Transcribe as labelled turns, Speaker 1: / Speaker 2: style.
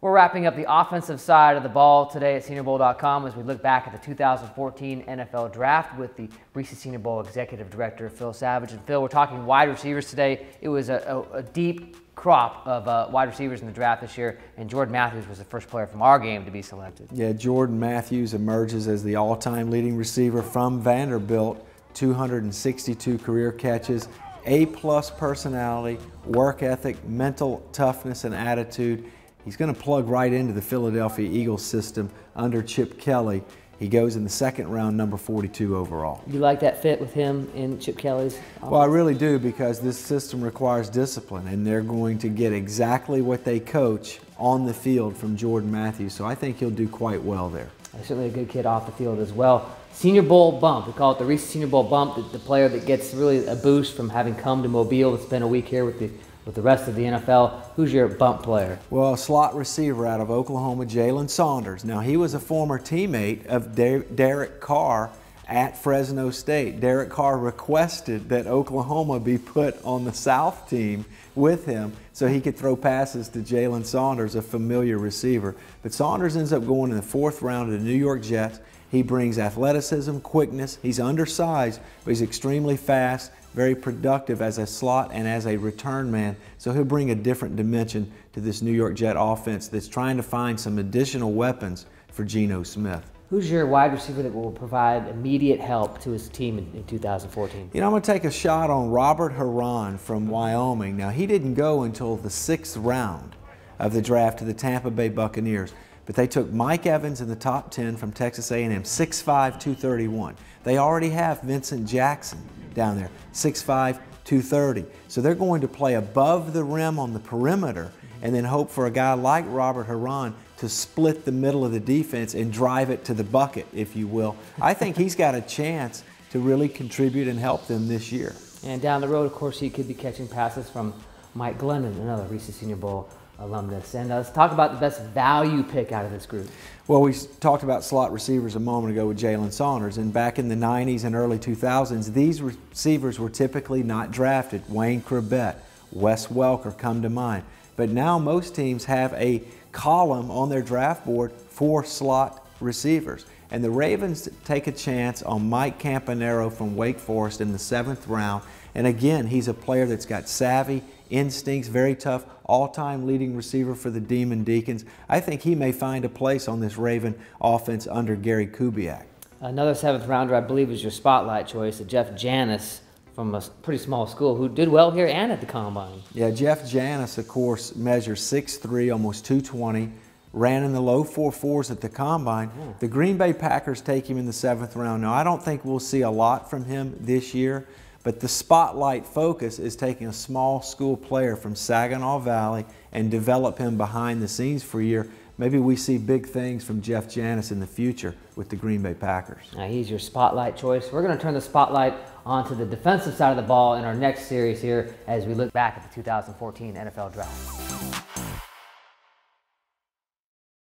Speaker 1: We're wrapping up the offensive side of the ball today at SeniorBowl.com as we look back at the 2014 NFL Draft with the Reese's Senior Bowl Executive Director, Phil Savage. And Phil, we're talking wide receivers today. It was a deep crop of wide receivers in the draft this year, and Jordan Matthews was the first player from our game to be selected.
Speaker 2: Yeah, Jordan Matthews emerges as the all-time leading receiver from Vanderbilt, 262 career catches, A-plus personality, work ethic, mental toughness, and attitude. He's going to plug right into the Philadelphia Eagles system under Chip Kelly. He goes in the second round, number 42 overall.
Speaker 1: You like that fit with him in Chip Kelly's offense?
Speaker 2: Well, I really do, because this system requires discipline, and they're going to get exactly what they coach on the field from Jordan Matthews. So I think he'll do quite well there.
Speaker 1: Certainly a good kid off the field as well. Senior Bowl bump. We call it the Reese's Senior Bowl bump. The player that gets really a boost from having come to Mobile to spend a week here with the rest of the NFL. Who's your bump player?
Speaker 2: Well, a slot receiver out of Oklahoma, JALEN Saunders. Now, he was a former teammate of Derek Carr at Fresno State. Derek Carr requested that Oklahoma be put on the South team with him so he could throw passes to JALEN Saunders, a familiar receiver. But Saunders ends up going in the fourth round to the New York Jets. He brings athleticism, quickness. He's undersized, but he's extremely fast, very productive as a slot and as a return man. So he'll bring a different dimension to this New York Jet offense that's trying to find some additional weapons for Geno Smith.
Speaker 1: Who's your wide receiver that will provide immediate help to his team in 2014?
Speaker 2: You know, I'm going to take a shot on Robert HERRON from Wyoming. Now, he didn't go until the 6th round of the draft to the Tampa Bay Buccaneers, but they took Mike Evans in the top 10 from Texas A&M, 6'5", 231. They already have Vincent Jackson down there, 6'5", 230. So they're going to play above the rim on the perimeter and then hope for a guy like Robert HERRON to split the middle of the defense and drive it to the bucket, if you will. I think he's got a chance to really contribute and help them this year.
Speaker 1: And down the road, of course, he could be catching passes from Mike Glennon, another Reese's Senior Bowl alumnus. And let's talk about the best value pick out of this group.
Speaker 2: Well, we talked about slot receivers a moment ago with JALEN Saunders, and back in the 90s and early 2000s, these receivers were typically not drafted. Wayne Corbett, Wes Welker come to mind. But now most teams have a column on their draft board for slot receivers. And the Ravens take a chance on Mike Campanaro from Wake Forest in the 7th round. And again, he's a player that's got savvy, instincts, very tough, all-time leading receiver for the Demon Deacons. I think he may find a place on this Raven offense under Gary Kubiak.
Speaker 1: Another 7th rounder, I believe, is your spotlight choice, Jeff Janis from a pretty small school who did well here and at the Combine.
Speaker 2: Yeah, Jeff Janis, of course, measures 6'3", almost 220, ran in the low 4.4s at the Combine. Yeah. The Green Bay Packers take him in the 7th round. Now, I don't think we'll see a lot from him this year, but the spotlight focus is taking a small school player from Saginaw Valley and develop him behind the scenes for a year. Maybe we see big things from Jeff Janis in the future with the Green Bay Packers.
Speaker 1: Now, he's your spotlight choice. We're going to turn the spotlight onto the defensive side of the ball in our next series here as we look back at the 2014 NFL Draft.